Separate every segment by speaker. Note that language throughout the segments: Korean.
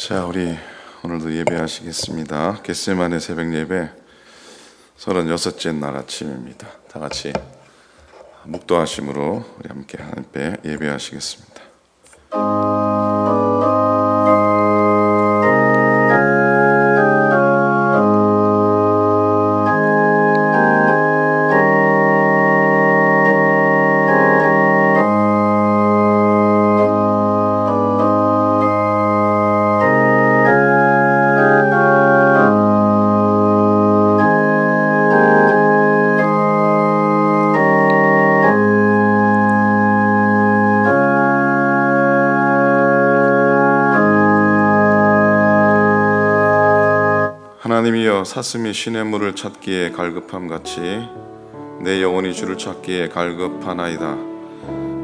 Speaker 1: 자, 우리 오늘도 예배하시겠습니다. 겟세마네 새벽 예배 36째 날 아침입니다. 다 같이 묵도하심으로 우리 함께 하나님께 예배하시겠습니다. 하나님이여, 사슴이 시냇물을 찾기에 갈급함같이 내 영혼이 주를 찾기에 갈급하나이다.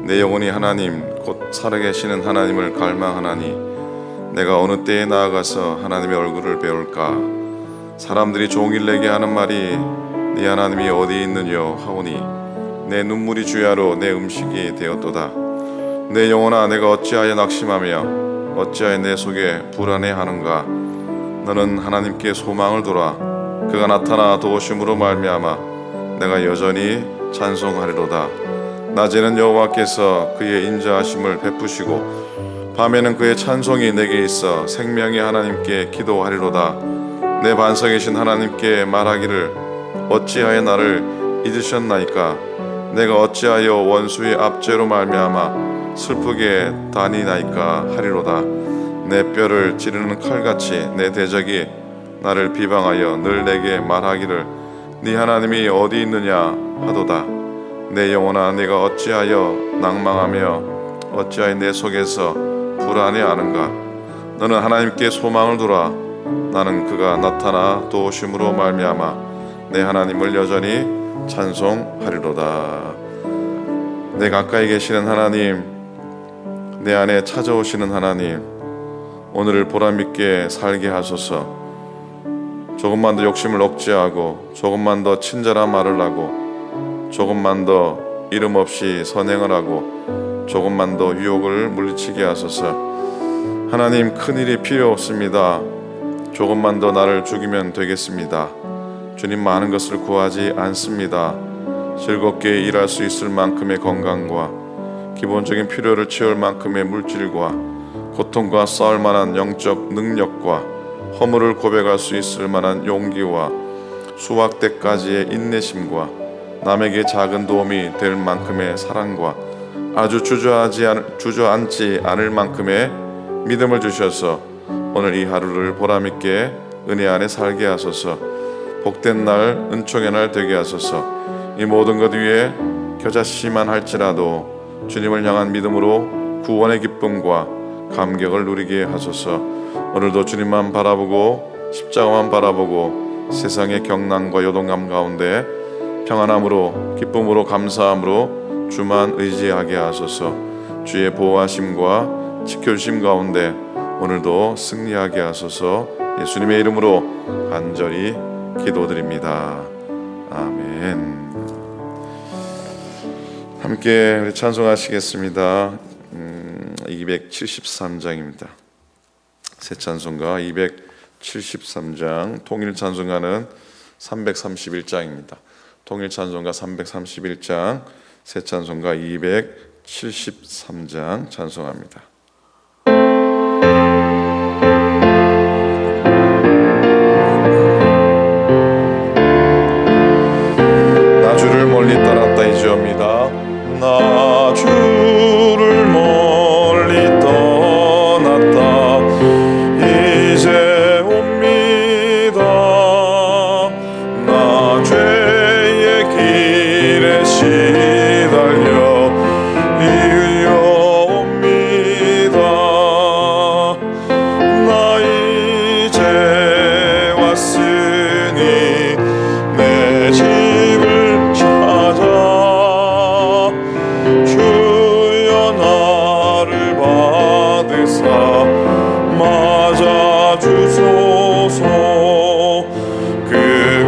Speaker 1: 내 영혼이 하나님 곧 살아계시는 하나님을 갈망하나니 내가 어느 때에 나아가서 하나님의 얼굴을 배울까. 사람들이 종일 내게 하는 말이 네 하나님이 어디 있느냐 하오니 내 눈물이 주야로 내 음식이 되었도다. 내 영혼아, 내가 어찌하여 낙심하며 어찌하여 내 속에 불안해하는가. 너는 하나님께 소망을 두라. 그가 나타나 도우심으로 말미암아 내가 여전히 찬송하리로다. 낮에는 여호와께서 그의 인자하심을 베푸시고 밤에는 그의 찬송이 내게 있어 생명의 하나님께 기도하리로다. 내 반석에 계신 하나님께 말하기를 어찌하여 나를 잊으셨나이까. 내가 어찌하여 원수의 압제로 말미암아 슬프게 다니나이까 하리로다. 내 뼈를 찌르는 칼같이 내 대적이 나를 비방하여 늘 내게 말하기를 네 하나님이 어디 있느냐 하도다. 내 영혼아, 내가 어찌하여 낭망하며 어찌하여 내 속에서 불안해하는가. 너는 하나님께 소망을 두라. 나는 그가 나타나 도우심으로 말미암아 내 하나님을 여전히 찬송하리로다. 내 가까이 계시는 하나님, 내 안에 찾아오시는 하나님, 오늘을 보람있게 살게 하소서. 조금만 더 욕심을 억제하고 조금만 더 친절한 말을 하고 조금만 더 이름 없이 선행을 하고 조금만 더 유혹을 물리치게 하소서. 하나님, 큰일이 필요 없습니다. 조금만 더 나를 죽이면 되겠습니다. 주님, 많은 것을 구하지 않습니다. 즐겁게 일할 수 있을 만큼의 건강과 기본적인 필요를 채울 만큼의 물질과 고통과 싸울 만한 영적 능력과 허물을 고백할 수 있을 만한 용기와 수확 때까지의 인내심과 남에게 작은 도움이 될 만큼의 사랑과 아주 주저앉지 않을 만큼의 믿음을 주셔서 오늘 이 하루를 보람있게 은혜 안에 살게 하소서. 복된 날, 은총의 날 되게 하소서. 이 모든 것 위에 겨자씨만 할지라도 주님을 향한 믿음으로 구원의 기쁨과 감격을 누리게 하소서. 오늘도 주님만 바라보고 십자가만 바라보고 세상의 경난과 요동감 가운데 평안함으로 기쁨으로 감사함으로 주만 의지하게 하소서. 주의 보호하심과 지켜주심 가운데 오늘도 승리하게 하소서. 예수님의 이름으로 간절히 기도드립니다. 아멘. 함께 우리 찬송하시겠습니다. 273장입니다. 새 찬송가 273장, 통일 찬송가는 331장입니다. 통일 찬송가 331장, 새 찬송가 273장 찬송합니다. 나 주를 멀리 떠났다이지옵니다. 나 주를 멀리 떠났다 이제 옵니다. 나 죄의 길에 시달려 이으려 옵니다. 나 이제 왔으니 내 집을 찾아 주여 나를 받으사 맞아 주소서. 그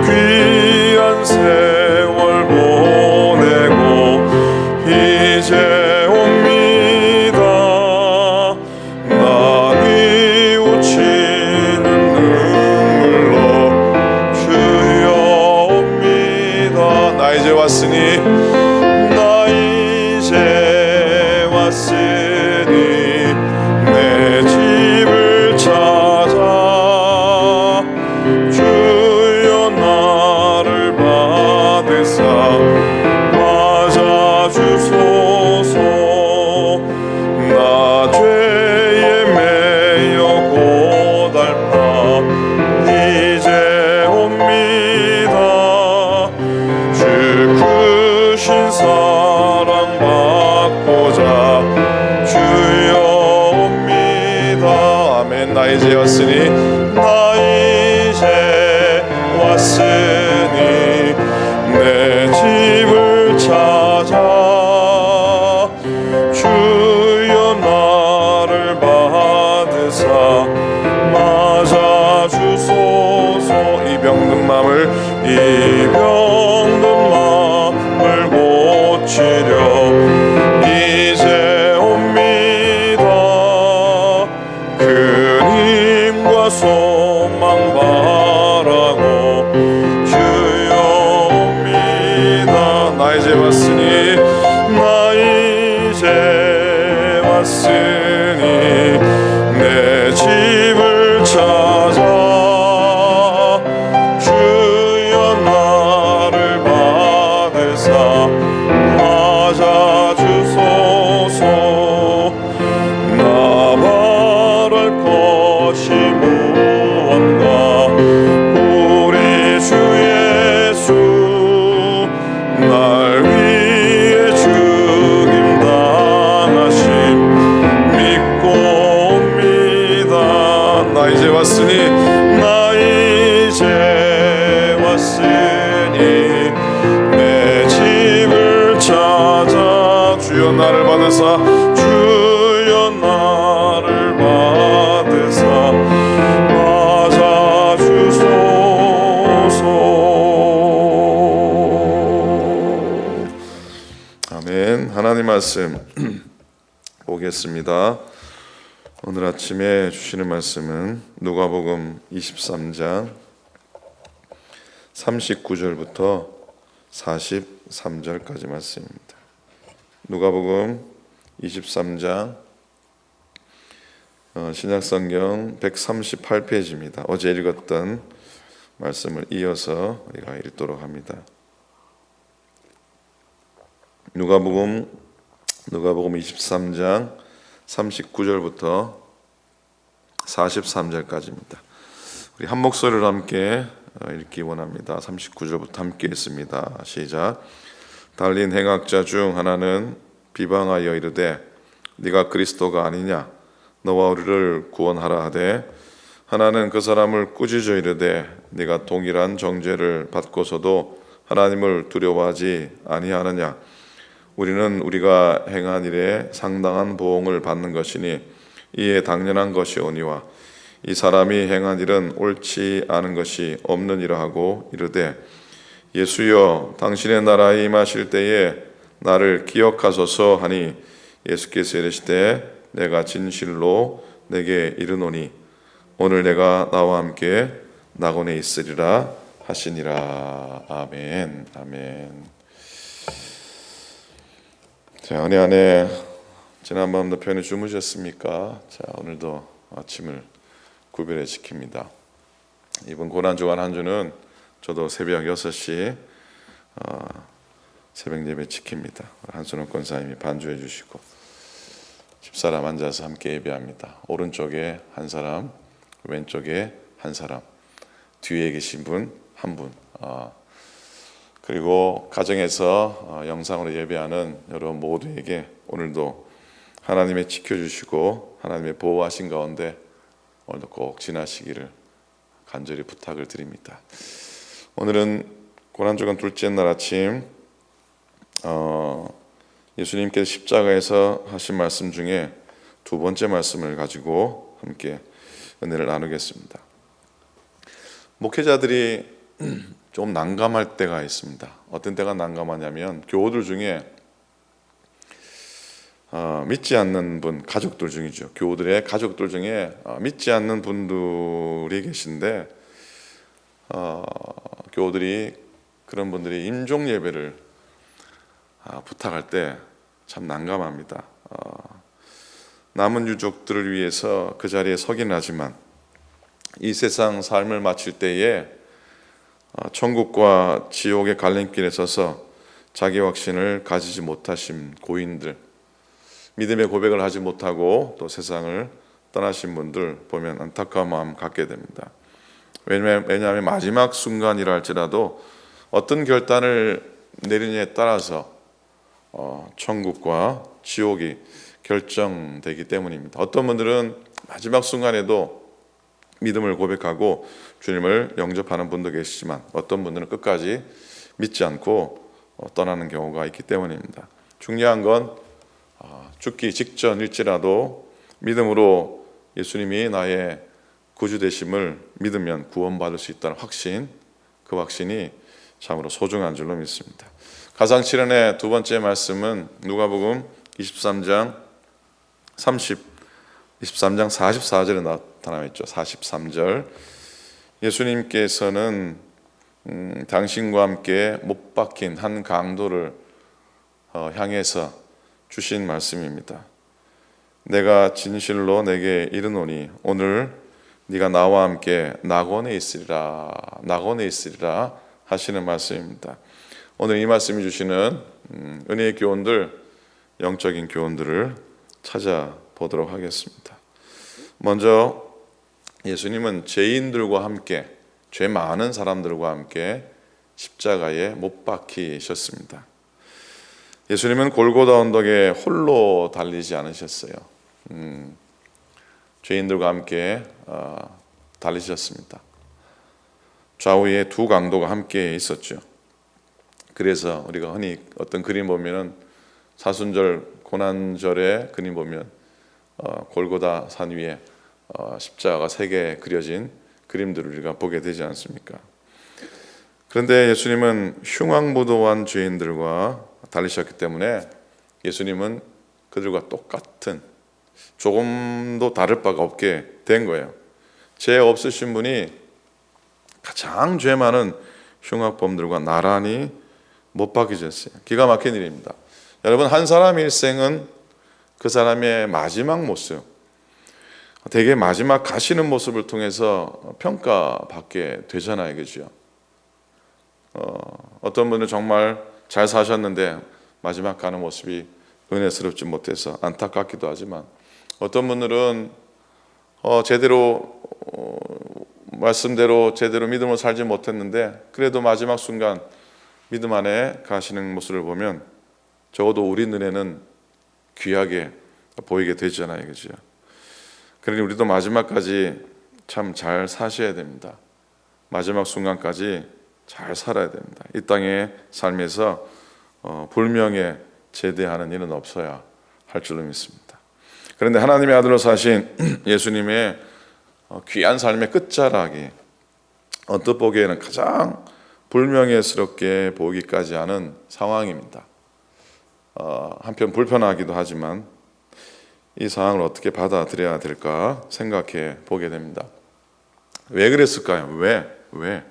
Speaker 1: 귀한 세월 보내고 이제 옵니다. 나 뉘우친 이제 왔으니 나 이제 왔으니 내 집을 찾아 주여 나를 받으사 맞아 주소서. 이 병든 마음을 고치려 이제 옵니다. 그 힘과 소망 바라고 주여 옵니다. 나 이제 왔으니 나 이제 왔으니 내 집을 찾아 주여 나를 받으사 맞아 주소서. 나 바랄 것이 무언가 우리 주 예수 날 위해 죽임 당하심 믿고 옵니다. 나 이제 왔으니 나 이제 왔으니 내 집을 찾아 주여 나를 받으사 주여 나를 받으사 맞아 주소서. 아멘. 하나님 말씀 보겠습니다. 오늘 아침에 주시는 말씀은 누가복음 23장 39절부터 43절까지 말씀입니다. 누가복음 23장 신약성경 138페이지입니다. 어제 읽었던 말씀을 이어서 우리가 읽도록 합니다. 누가복음 23장 39절부터 43절까지입니다. 우리 한 목소리로 함께 읽기 원합니다. 39절부터 함께 읽습니다. 시작. 달린 행악자 중 하나는 비방하여 이르되 네가 그리스도가 아니냐 너와 우리를 구원하라 하되 하나는 그 사람을 꾸짖어 이르되 네가 동일한 정죄를 받고서도 하나님을 두려워하지 아니하느냐 우리는 우리가 행한 일에 상당한 보응을 받는 것이니 이에 당연한 것이오니와 이 사람이 행한 일은 옳지 않은 것이 없느니라 하고 이르되 예수여 당신의 나라에 임하실 때에 나를 기억하소서 하니 예수께서 이르시되 내가 진실로 내게 이르노니 오늘 내가 나와 함께 낙원에 있으리라 하시니라. 아멘. 아멘. 자, 은혜 안에 지난밤도 편히 주무셨습니까? 자, 오늘도 아침을 구별해 지킵니다. 이번 고난주간 한 주는 저도 새벽 6시 새벽 예배 지킵니다. 한순원 권사님이 반주해 주시고 집사람 앉아서 함께 예배합니다. 오른쪽에 한 사람, 왼쪽에 한 사람, 뒤에 계신 분 한 분, 그리고 가정에서 영상으로 예배하는 여러분 모두에게 오늘도 하나님의 지켜주시고 하나님의 보호하신 가운데 오늘도 꼭 지나시기를 간절히 부탁을 드립니다. 오늘은 고난주간 둘째 날 아침 예수님께서 십자가에서 하신 말씀 중에 두 번째 말씀을 가지고 함께 은혜를 나누겠습니다. 목회자들이 좀 난감할 때가 있습니다. 어떤 때가 난감하냐면 교우들 중에 믿지 않는 분, 가족들 중이죠. 교우들의 가족들 중에 믿지 않는 분들이 계신데 교우들이 그런 분들이 임종 예배를 부탁할 때 참 난감합니다. 남은 유족들을 위해서 그 자리에 서긴 하지만 이 세상 삶을 마칠 때에 천국과 지옥의 갈림길에 서서 자기 확신을 가지지 못하신 고인들, 믿음의 고백을 하지 못하고 또 세상을 떠나신 분들 보면 안타까운 마음 갖게 됩니다. 왜냐하면 마지막 순간이라 할지라도 어떤 결단을 내리느냐에 따라서 천국과 지옥이 결정되기 때문입니다. 어떤 분들은 마지막 순간에도 믿음을 고백하고 주님을 영접하는 분도 계시지만 어떤 분들은 끝까지 믿지 않고 떠나는 경우가 있기 때문입니다. 중요한 건 죽기 직전일지라도 믿음으로 예수님이 나의 구주 되심을 믿으면 구원받을 수 있다는 확신, 그 확신이 참으로 소중한 줄로 믿습니다. 가상칠언의 두 번째 말씀은 누가복음 23장 44절에 나타나 있죠. 43절. 예수님께서는 당신과 함께 못 박힌 한 강도를 향해서 주신 말씀입니다. 내가 진실로 내게 이르노니 오늘 네가 나와 함께 낙원에 있으리라 하시는 말씀입니다. 오늘 이 말씀이 주시는 은혜의 교훈들, 영적인 교훈들을 찾아보도록 하겠습니다. 먼저 예수님은 죄인들과 함께, 죄 많은 사람들과 함께 십자가에 못 박히셨습니다. 예수님은 골고다 언덕에 홀로 달리지 않으셨어요. 죄인들과 함께 달리셨습니다. 좌우에 두 강도가 함께 있었죠. 그래서 우리가 흔히 어떤 그림 보면은 사순절 고난절의 그림 보면 골고다 산 위에 십자가가 세 개 그려진 그림들을 우리가 보게 되지 않습니까? 그런데 예수님은 흉악무도한 죄인들과 달리셨기 때문에 예수님은 그들과 똑같은, 조금도 다를 바가 없게 된 거예요. 죄 없으신 분이 가장 죄 많은 흉악범들과 나란히 못 박히셨어요. 기가 막힌 일입니다. 여러분, 한 사람의 일생은 그 사람의 마지막 모습, 되게 마지막 가시는 모습을 통해서 평가받게 되잖아요. 그죠? 어떤 분은 정말 잘 사셨는데 마지막 가는 모습이 은혜스럽지 못해서 안타깝기도 하지만, 어떤 분들은 제대로 말씀대로 제대로 믿음으로 살지 못했는데 그래도 마지막 순간 믿음 안에 가시는 모습을 보면 적어도 우리 눈에는 귀하게 보이게 되잖아요. 그죠? 그러니 우리도 마지막까지 참 잘 사셔야 됩니다. 마지막 순간까지 잘 살아야 됩니다. 이 땅의 삶에서 불명예 제대하는 일은 없어야 할 줄로 믿습니다. 그런데 하나님의 아들로 사신 예수님의 귀한 삶의 끝자락이 언뜻 보기에는 가장 불명예스럽게 보이기까지 하는 상황입니다. 한편 불편하기도 하지만 이 상황을 어떻게 받아들여야 될까 생각해 보게 됩니다. 왜 그랬을까요? 왜?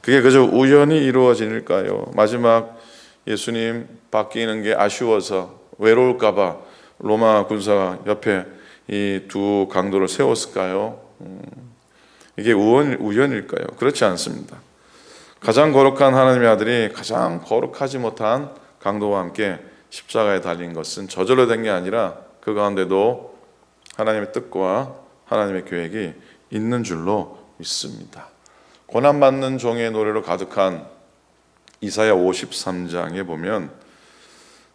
Speaker 1: 그게 그저 우연히 이루어진 일까요? 마지막 예수님 바뀌는 게 아쉬워서, 외로울까 봐 로마 군사가 옆에 이 두 강도를 세웠을까요? 이게 우연일까요? 그렇지 않습니다. 가장 거룩한 하나님의 아들이 가장 거룩하지 못한 강도와 함께 십자가에 달린 것은 저절로 된 게 아니라 그 가운데도 하나님의 뜻과 하나님의 계획이 있는 줄로 믿습니다. 고난받는 종의 노래로 가득한 이사야 53장에 보면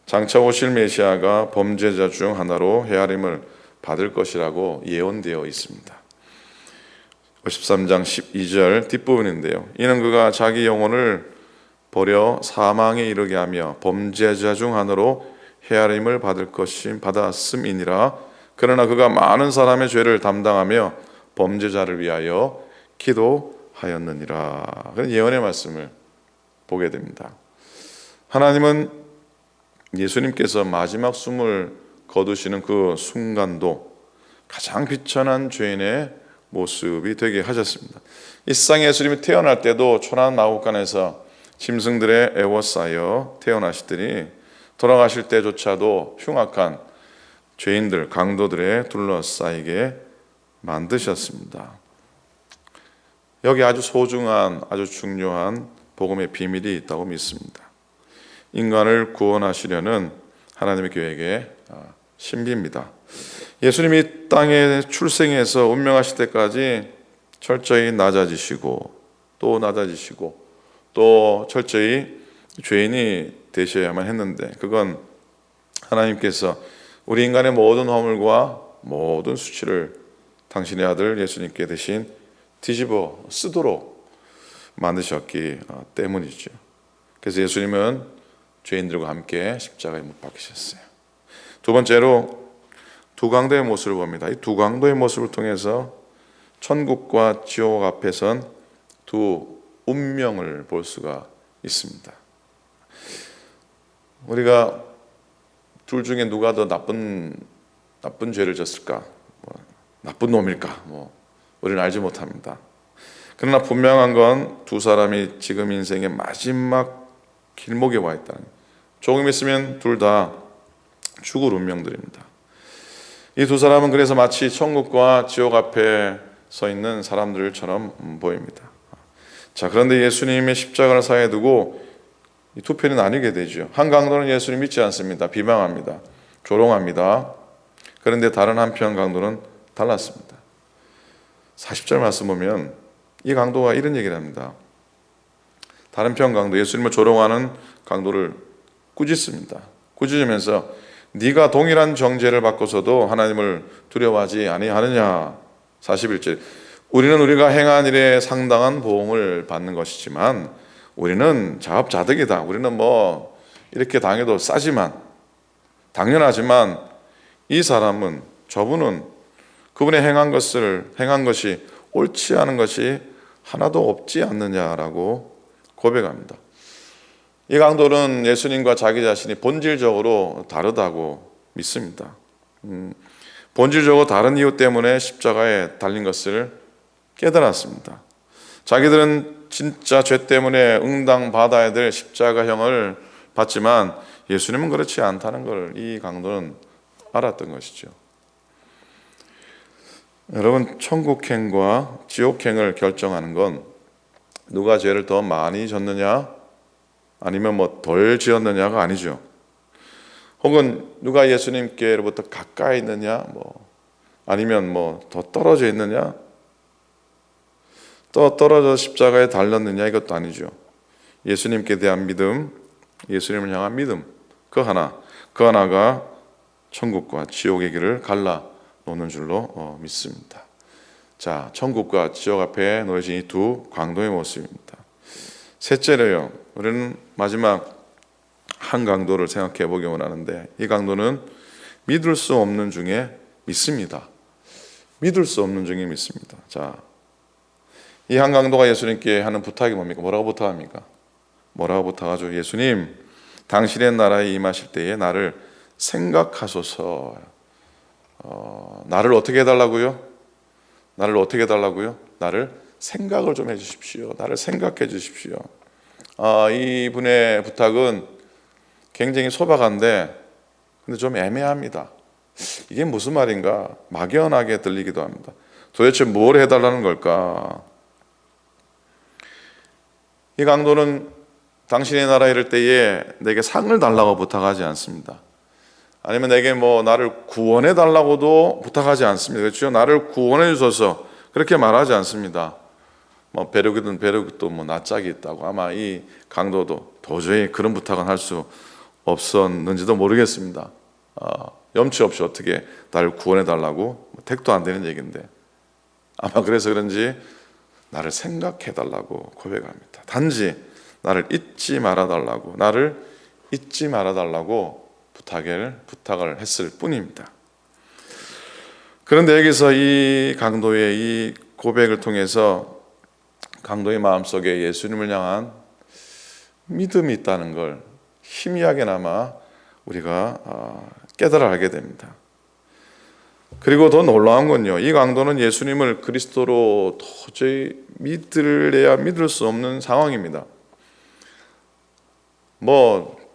Speaker 1: 장차 오실 메시아가 범죄자 중 하나로 헤아림을 받을 것이라고 예언되어 있습니다. 53장 12절 뒷부분인데요. 이는 그가 자기 영혼을 버려 사망에 이르게 하며 범죄자 중 하나로 헤아림을 받았음이니라. 그러나 그가 많은 사람의 죄를 담당하며 범죄자를 위하여 기도하였느니라. 그런 예언의 말씀을 보게 됩니다. 하나님은 예수님께서 마지막 숨을 거두시는 그 순간도 가장 비천한 죄인의 모습이 되게 하셨습니다. 이 세상에 예수님이 태어날 때도 초난 마구간에서 짐승들의 애워싸여 태어나시더니 돌아가실 때조차도 흉악한 죄인들, 강도들에 둘러싸이게 만드셨습니다. 여기 아주 소중한, 아주 중요한 복음의 비밀이 있다고 믿습니다. 인간을 구원하시려는 하나님의 계획의 신비입니다. 예수님이 땅에 출생해서 운명하실 때까지 철저히 낮아지시고 또 철저히 죄인이 되셔야만 했는데, 그건 하나님께서 우리 인간의 모든 허물과 모든 수치를 당신의 아들 예수님께 대신 뒤집어 쓰도록 만드셨기 때문이죠. 그래서 예수님은 죄인들과 함께 십자가에 못 박히셨어요. 두 번째로 두 강도의 모습을 봅니다. 이 두 강도의 모습을 통해서 천국과 지옥 앞에 선 두 운명을 볼 수가 있습니다. 우리가 둘 중에 누가 더 나쁜 죄를 졌을까? 나쁜 놈일까? 우리는 알지 못합니다. 그러나 분명한 건 두 사람이 지금 인생의 마지막 길목에 와 있다는 거예요. 조금 있으면 둘 다 죽을 운명들입니다. 이 두 사람은 그래서 마치 천국과 지옥 앞에 서 있는 사람들처럼 보입니다. 자, 그런데 예수님의 십자가를 사이에 두고 이 두 편이 나뉘게 되죠. 한 강도는 예수님 믿지 않습니다. 비방합니다. 조롱합니다. 그런데 다른 한편 강도는 달랐습니다. 40절 말씀 보면 이 강도가 이런 얘기를 합니다. 다른 편 강도, 예수님을 조롱하는 강도를 꾸짖습니다. 꾸짖으면서 네가 동일한 정죄를 받고서도 하나님을 두려워하지 아니하느냐. 41절, 우리는 우리가 행한 일에 상당한 보응을 받는 것이지만 우리는 자업자득이다. 우리는 이렇게 당해도 싸지만, 당연하지만 이 사람은, 저분은 그분의 행한 것이 옳지 않은 것이 하나도 없지 않느냐라고 고백합니다. 이 강도는 예수님과 자기 자신이 본질적으로 다르다고 믿습니다. 본질적으로 다른 이유 때문에 십자가에 달린 것을 깨달았습니다. 자기들은 진짜 죄 때문에 응당받아야 될 십자가형을 받지만 예수님은 그렇지 않다는 걸 이 강도는 알았던 것이죠. 여러분, 천국행과 지옥행을 결정하는 건 누가 죄를 더 많이 졌느냐 아니면 덜 지었느냐가 아니죠. 혹은 누가 예수님께로부터 가까이 있느냐 아니면 더 떨어져 있느냐, 또 떨어져 십자가에 달렸느냐, 이것도 아니죠. 예수님께 대한 믿음, 예수님을 향한 믿음, 그 하나가 천국과 지옥의 길을 갈라놓는 줄로 믿습니다. 자, 천국과 지옥 앞에 놓여진 이 두 강도의 모습입니다. 셋째로요, 우리는 마지막 한 강도를 생각해 보기 원하는데, 이 강도는 믿을 수 없는 중에 믿습니다. 믿을 수 없는 중에 믿습니다. 자, 이 한 강도가 예수님께 하는 부탁이 뭡니까? 뭐라고 부탁합니까? 뭐라고 부탁하죠? 예수님, 당신의 나라에 임하실 때에 나를 생각하소서. 나를 어떻게 해달라고요? 나를 생각을 좀 해주십시오. 나를 생각해 주십시오. 이분의 부탁은 굉장히 소박한데 근데 좀 애매합니다. 이게 무슨 말인가? 막연하게 들리기도 합니다. 도대체 뭘 해달라는 걸까? 이 강도는 당신의 나라에 이를 때에 내게 상을 달라고 부탁하지 않습니다. 아니면 내게 나를 구원해 달라고도 부탁하지 않습니다. 그렇죠? 나를 구원해 주소서 그렇게 말하지 않습니다. 벼룩이든 벼룩도 낯짝이 있다고. 아마 이 강도도 도저히 그런 부탁은 할 수 없었는지도 모르겠습니다. 염치 없이 어떻게 나를 구원해 달라고, 택도 안 되는 얘기인데 아마 그래서 그런지 나를 생각해 달라고 고백합니다. 단지 나를 잊지 말아 달라고 부탁을 했을 뿐입니다. 그런데 여기서 이 강도의 이 고백을 통해서 강도의 마음속에 예수님을 향한 믿음이 있다는 걸 희미하게나마 우리가 깨달아 알게 됩니다. 그리고 더 놀라운 건요, 이 강도는 예수님을 그리스도로 도저히 믿을래야 믿을 수 없는 상황입니다.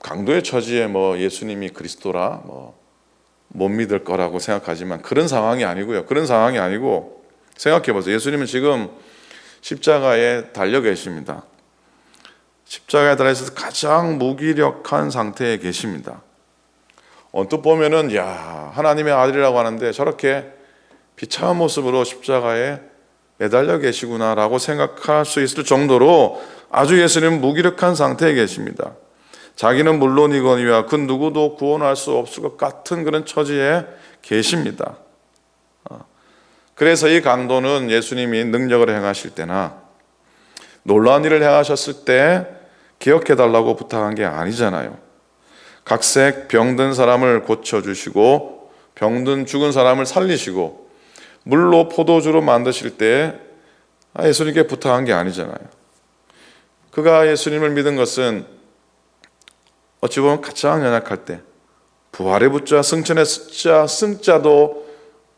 Speaker 1: 강도의 처지에 예수님이 그리스도라 못 믿을 거라고 생각하지만 그런 상황이 아니고요. 그런 상황이 아니고 생각해 보세요. 예수님은 지금 십자가에 달려 계십니다. 십자가에 달려서 가장 무기력한 상태에 계십니다. 언뜻 보면은 하나님의 아들이라고 하는데 저렇게 비참한 모습으로 십자가에 매달려 계시구나라고 생각할 수 있을 정도로 아주 예수님은 무기력한 상태에 계십니다. 자기는 물론이거니와 그 누구도 구원할 수 없을 것 같은 그런 처지에 계십니다. 그래서 이 강도는 예수님이 능력을 행하실 때나 놀라운 일을 행하셨을 때 기억해달라고 부탁한 게 아니잖아요. 각색 병든 사람을 고쳐주시고 병든 죽은 사람을 살리시고 물로 포도주로 만드실 때 예수님께 부탁한 게 아니잖아요. 그가 예수님을 믿은 것은 어찌 보면 가장 연약할 때 부활의 부자, 승천의 숫자, 승자도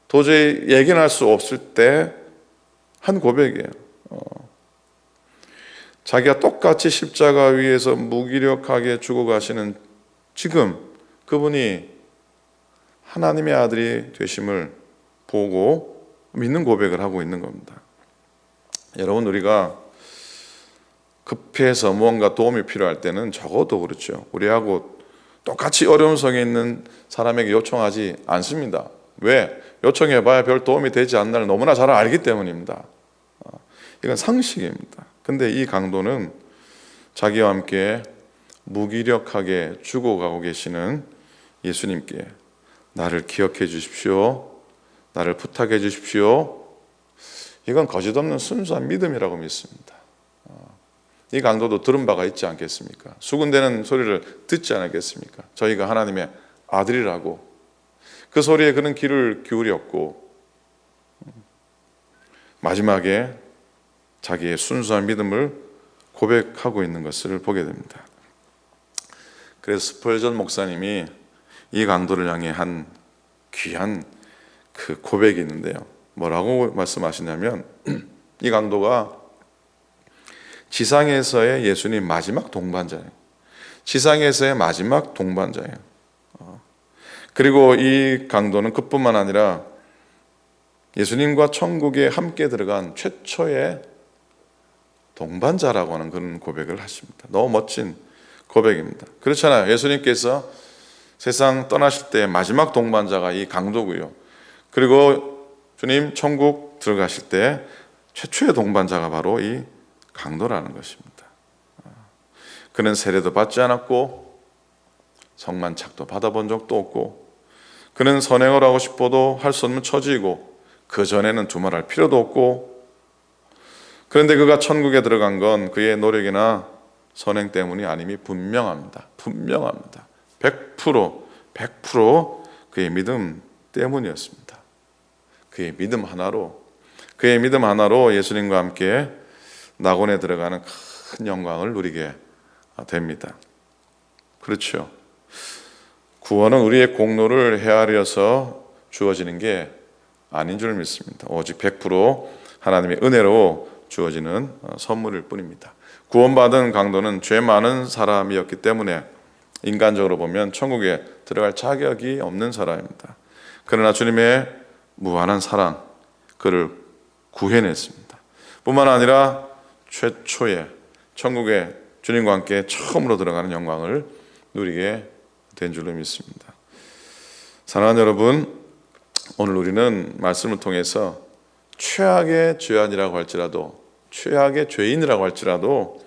Speaker 1: 도저히 예견할 수 없을 때 한 고백이에요. 자기가 똑같이 십자가 위에서 무기력하게 죽어가시는 지금 그분이 하나님의 아들이 되심을 보고 믿는 고백을 하고 있는 겁니다. 여러분, 우리가 급해서 무언가 도움이 필요할 때는 적어도 그렇죠. 우리하고 똑같이 어려운 속에 있는 사람에게 요청하지 않습니다. 왜? 요청해봐야 별 도움이 되지 않는 걸 너무나 잘 알기 때문입니다. 이건 상식입니다. 근데 이 강도는 자기와 함께 무기력하게 죽어가고 계시는 예수님께 나를 기억해 주십시오. 나를 부탁해 주십시오. 이건 거짓없는 순수한 믿음이라고 믿습니다. 이 강도도 들은 바가 있지 않겠습니까? 수군대는 소리를 듣지 않았겠습니까? 저희가 하나님의 아들이라고 그 소리에 그는 귀를 기울였고 마지막에 자기의 순수한 믿음을 고백하고 있는 것을 보게 됩니다. 그래서 스펄전 목사님이 이 강도를 향해 한 귀한 그 고백이 있는데요. 뭐라고 말씀하시냐면 이 강도가 지상에서의 예수님 마지막 동반자예요. 지상에서의 마지막 동반자예요. 그리고 이 강도는 그뿐만 아니라 예수님과 천국에 함께 들어간 최초의 동반자라고 하는 그런 고백을 하십니다. 너무 멋진 고백입니다. 그렇잖아요. 예수님께서 세상 떠나실 때 마지막 동반자가 이 강도고요. 그리고 주님 천국 들어가실 때 최초의 동반자가 바로 이 강도라는 것입니다. 그는 세례도 받지 않았고 성만착도 받아본 적도 없고 그는 선행을 하고 싶어도 할 수 없는 처지이고 그 전에는 두말할 필요도 없고 그런데 그가 천국에 들어간 건 그의 노력이나 선행 때문이 아님이 분명합니다. 100% 그의 믿음 때문이었습니다. 그의 믿음 하나로 예수님과 함께 낙원에 들어가는 큰 영광을 누리게 됩니다. 그렇죠. 구원은 우리의 공로를 헤아려서 주어지는 게 아닌 줄 믿습니다. 오직 100% 하나님의 은혜로 주어지는 선물일 뿐입니다. 구원받은 강도는 죄 많은 사람이었기 때문에 인간적으로 보면 천국에 들어갈 자격이 없는 사람입니다. 그러나 주님의 무한한 사랑 그를 구해냈습니다. 뿐만 아니라 최초의 천국에 주님과 함께 처음으로 들어가는 영광을 누리게 된 줄로 믿습니다. 사랑하는 여러분, 오늘 우리는 말씀을 통해서 최악의 죄인이라고 할지라도 최악의 죄인이라고 할지라도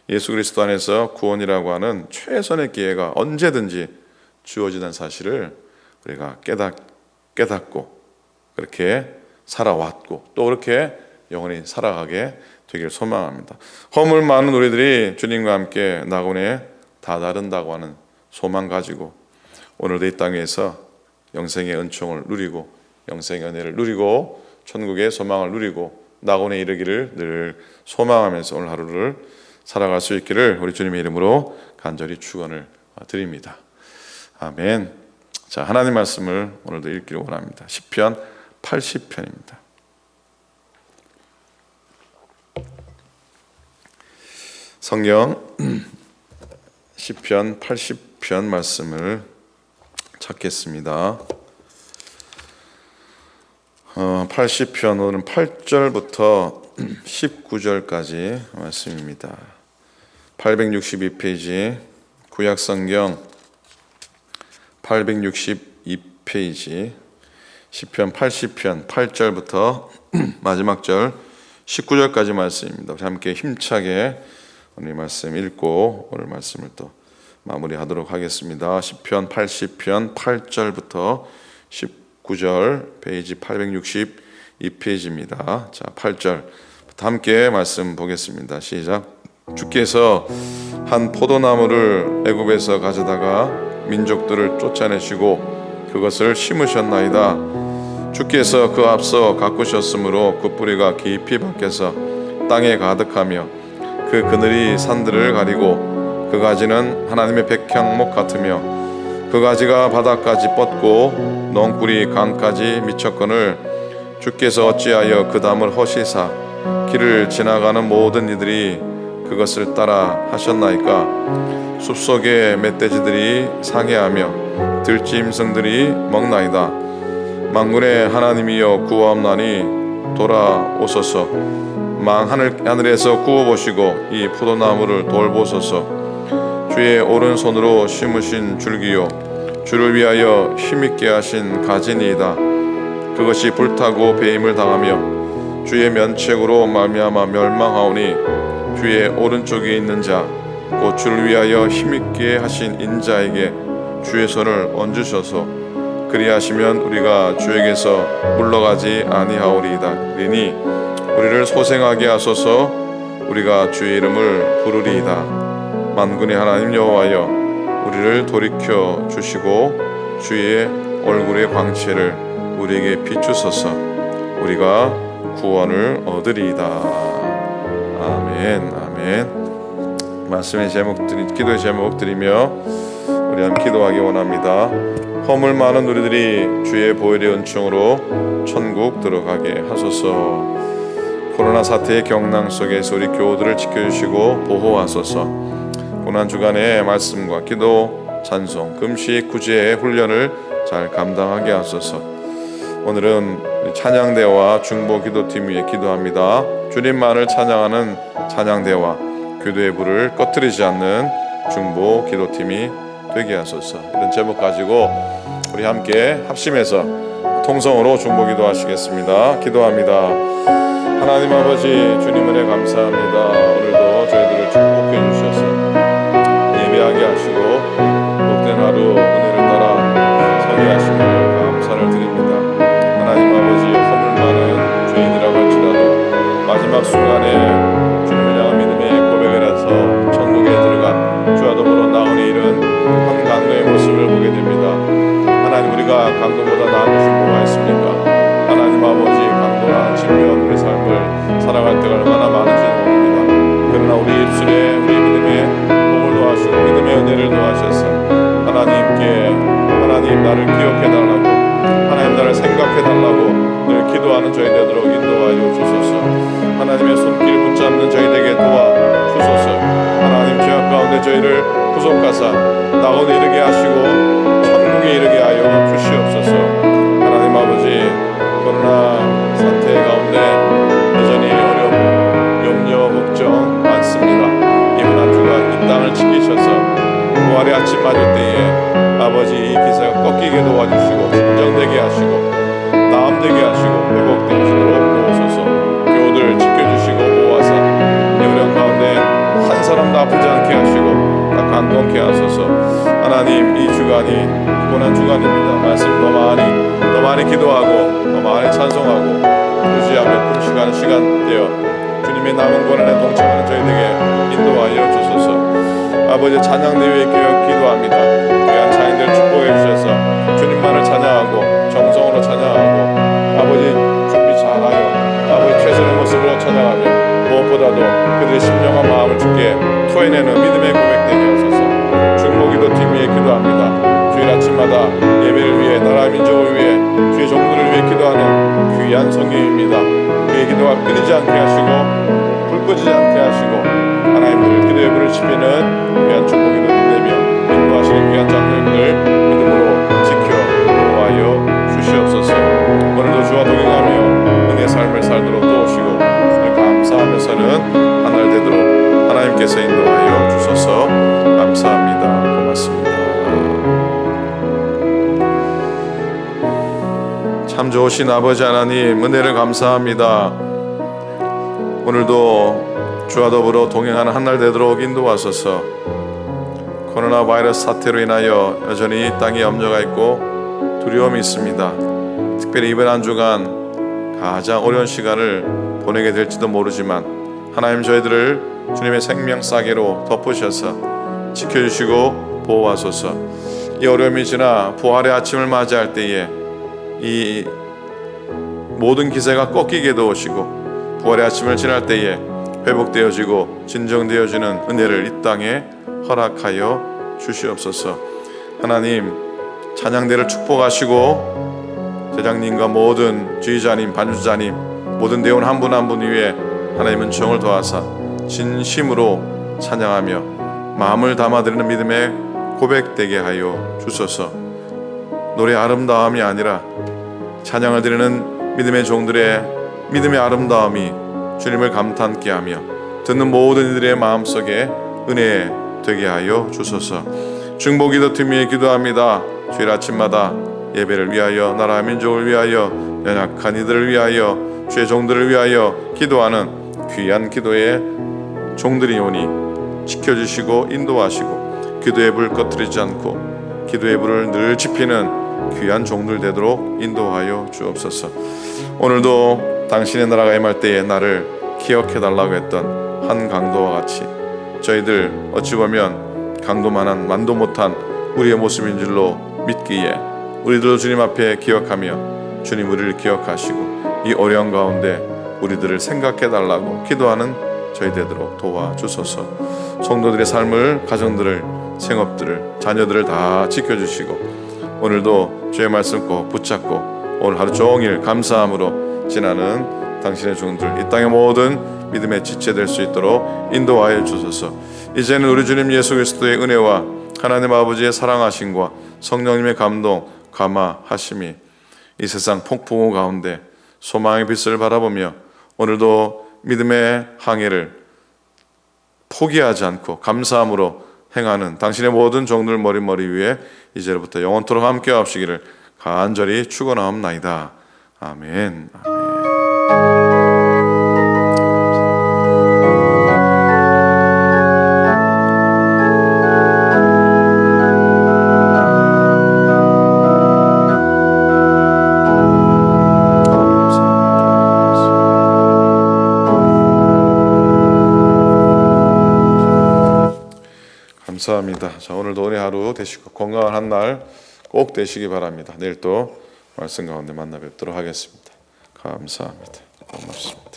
Speaker 1: 예수 그리스도 안에서 구원이라고 하는 최선의 기회가 언제든지 주어지는 사실을 우리가 깨닫고 그렇게 살아왔고 또 그렇게 영원히 살아가게 되길 소망합니다. 허물 많은 우리들이 주님과 함께 낙원에 다다른다고 하는 소망 가지고 오늘도 이 땅에서 영생의 은총을 누리고 영생의 은혜를 누리고 천국의 소망을 누리고 낙원에 이르기를 늘 소망하면서 오늘 하루를 살아갈 수 있기를 우리 주님의 이름으로 간절히 축원을 드립니다. 아멘. 자, 하나님 말씀을 오늘도 읽기를 원합니다. 시편 80편입니다. 성경 시편 80편 말씀을 찾겠습니다. 80편 오늘은 8절부터 19절까지 말씀입니다. 862페이지 구약성경 862페이지 시편 80편 8절부터 마지막 절 19절까지 말씀입니다. 우리 함께 힘차게 오늘 말씀 읽고 오늘 말씀을 또 마무리하도록 하겠습니다. 시편 80편 8절부터 19절 페이지 2페이지입니다. 자, 8절 함께 말씀 보겠습니다. 시작. 주께서 한 포도나무를 애굽에서 가져다가 민족들을 쫓아내시고 그것을 심으셨나이다. 주께서 그 앞서 가꾸셨으므로 그 뿌리가 깊이 박혀서 땅에 가득하며 그 그늘이 산들을 가리고 그 가지는 하나님의 백향목 같으며 그 가지가 바닥까지 뻗고 넝쿨이 강까지 미쳤거늘 주께서 어찌하여 그 담을 허시사 길을 지나가는 모든 이들이 그것을 따라 하셨나이까. 숲속의 멧돼지들이 상해하며 들짐승들이 먹나이다. 만군의 하나님이여 구하옵나니 돌아오소서. 하늘에서 구워보시고 이 포도나무를 돌보소서. 주의 오른손으로 심으신 줄기요 주를 위하여 힘있게 하신 가지니이다. 그것이 불타고 배임을 당하며 주의 면책으로 말미암아 멸망하오니 주의 오른쪽에 있는 자 곧 주를 위하여 힘있게 하신 인자에게 주의 손을 얹으셔서 그리하시면 우리가 주에게서 물러가지 아니하오리이다니 우리를 소생하게 하소서. 우리가 주의 이름을 부르리이다. 만군의 하나님 여호와여 우리를 돌이켜 주시고 주의 얼굴의 광채를 우리에게 비추소서. 우리가 구원을 얻으리이다. 아멘. 아멘. 말씀의 기도의 제목 드리며 우리 함께 기도하기 원합니다. 허물 많은 우리들이 주의 보혈의 은총으로 천국 들어가게 하소서. 코로나 사태의 경랑 속에서 우리 교우들을 지켜주시고 보호하소서. 고난 주간의 말씀과 기도, 찬송, 금식, 구제의 훈련을 잘 감당하게 하소서. 오늘은 찬양대와 중보기도팀 위해 기도합니다. 주님만을 찬양하는 찬양대와 기도의 불을 꺼뜨리지 않는 중보기도팀이 되게 하소서. 이런 제목 가지고 우리 함께 합심해서 통성으로 중보기도 하시겠습니다. 기도합니다. 하나님 아버지 주님 은혜 감사합니다. 오늘도 저희들을 축복해 주셔서 예배하게 하시고 복된 하루 은혜를 따라 서게 하심을 감사를 드립니다. 하나님 아버지 허물 많은 죄인이라고 할지라도 마지막 순간에 주님을 향한 믿음의 고백을 해서 천국에 들어간 주와 더불어 나오니 이런 한 강도의 모습을 보게 됩니다. 하나님 우리가 강도보다 나은 것이 뭐가 있습니까? 하나님 아버지 강도나 질병 우리 삶을 살아갈 때가 얼마나 많은지는 모릅니다. 그러나 우리 입술에 우리 믿음의 복을 도와주시고 믿음의 은혜를 도와주셔서 하나님 나를 기억해달라고 하나님 나를 생각해달라고 늘 기도하는 저희 되도록 인도하여 주소서. 하나님의 손길 붙잡는 저희 되게 도와주소서. 하나님 죄악 가운데 저희를 구속하사 낙원에 이르게 하시고 천국에 이르게 하여 주시옵소서. 하나님 아버지 코로나 사태 가운데 여전히 어려움, 염려, 걱정 많습니다. 이번 한 주간 이 땅을 지키셔서 부활의 아침 맞을 때에 아버지 이 기세가 꺾이게 도와주시고 진정되게 하시고 나음되게 하시고 회복되시도록 도우소서. 교우들 지켜주시고 보호하사 어려운 가운데 한 사람도 아프지 않게 하시고 다 강건케 하소서. 하나님 이 주간이 고난 주간입니다. 말씀 더 많이 기도하고 더 많이 찬송하고 의지하며 금식하는 시간 되어 주님의 남은 고난에 동참하는 저희에게 인도하여 주소서. 아버지 찬양대회에 기도합니다. 귀한 찬양대를 축복해 주셔서 주님만을 찬양하고 정성으로 찬양하고 아버지 준비 잘하여 아버지 최선의 모습으로 찬양하며 무엇보다도 그들의 심령과 마음을 주께 토해내는 믿음의 고백되게 하소서. 중보기도팀 위해 기도합니다. 주일 아침마다 예배를 위해 나라 민족을 위해 주의 종들을 위해 기도하는 귀한 성경입니다. 그의 기도가 끊이지 않게 하시고 불 끄지 않게 하시고 하나님을 기도의 불을 지피는 귀한 중보기도 되며 인도하시는 귀한 장로님들 믿음으로 지켜 보호하여 주시옵소서. 오늘도 주와 동행하며 은혜의 삶을 살도록 도우시고 주를 감사하며 사는 한 날 되도록 하나님께서 인도하여 주셔서 감사합니다. 고맙습니다. 참 좋으신 아버지 하나님 은혜를 감사합니다. 오늘도 주와 더불어 동행하는 한 날 되도록 인도하소서. 코로나 바이러스 사태로 인하여 여전히 땅에 염려가 있고 두려움이 있습니다. 특별히 이번 한 주간 가장 어려운 시간을 보내게 될지도 모르지만 하나님 저희들을 주님의 생명 싸개로 덮으셔서 지켜주시고 보호하소서. 이 어려움이 지나 부활의 아침을 맞이할 때에 이 모든 기세가 꺾이게 도우시고 부활의 아침을 지날 때에 회복되어지고 진정되어지는 은혜를 이 땅에 허락하여 주시옵소서. 하나님 찬양대를 축복하시고 제장님과 모든 지휘자님, 반주자님, 모든 대원 한 분 한 분 위에 하나님은 정을 더하사 진심으로 찬양하며 마음을 담아드리는 믿음의 고백되게 하여 주소서. 노래 아름다움이 아니라 찬양을 드리는 믿음의 종들의 믿음의 아름다움이 주님을 감탄케 하며 듣는 모든 이들의 마음속에 은혜 되게 하여 주소서. 중보기도 팀위에 기도합니다. 주일 아침마다 예배를 위하여, 나라 민족을 위하여, 연약한 이들을 위하여, 주의 종들을 위하여 기도하는 귀한 기도의 종들이 오니 지켜주시고 인도하시고 기도의 불 꺼뜨리지 않고 기도의 불을 늘 지피는 귀한 종들 되도록 인도하여 주옵소서. 오늘도 당신의 나라가 임할 때에 나를 기억해달라고 했던 한 강도와 같이 저희들 어찌 보면 강도만한 만도 못한 우리의 모습인 줄로 믿기에 우리들도 주님 앞에 기억하며 주님 우리를 기억하시고 이 어려운 가운데 우리들을 생각해달라고 기도하는 저희 되도록 도와주소서. 성도들의 삶을, 가정들을, 생업들을, 자녀들을 다 지켜주시고 오늘도 주의 말씀 꼭 붙잡고 오늘 하루 종일 감사함으로 지나는 당신의 종들 이 땅의 모든 믿음의 지체 될 수 있도록 인도하여 주소서. 이제는 우리 주님 예수 그리스도의 은혜와 하나님 아버지의 사랑하심과 성령님의 감동, 감화하심이 이 세상 폭풍우 가운데 소망의 빛을 바라보며 오늘도 믿음의 항해를 포기하지 않고 감사함으로 행하는 당신의 모든 종들 머리 위에 이제부터 영원토록 함께 하시기를 간절히 축원하옵나이다. 아멘. 감사합니다. 자, 오늘도 오늘 하루 되시고 건강한 한 날 꼭 되시기 바랍니다. 내일 또 말씀 가운데 만나 뵙도록 하겠습니다. 감사합니다. 고맙습니다.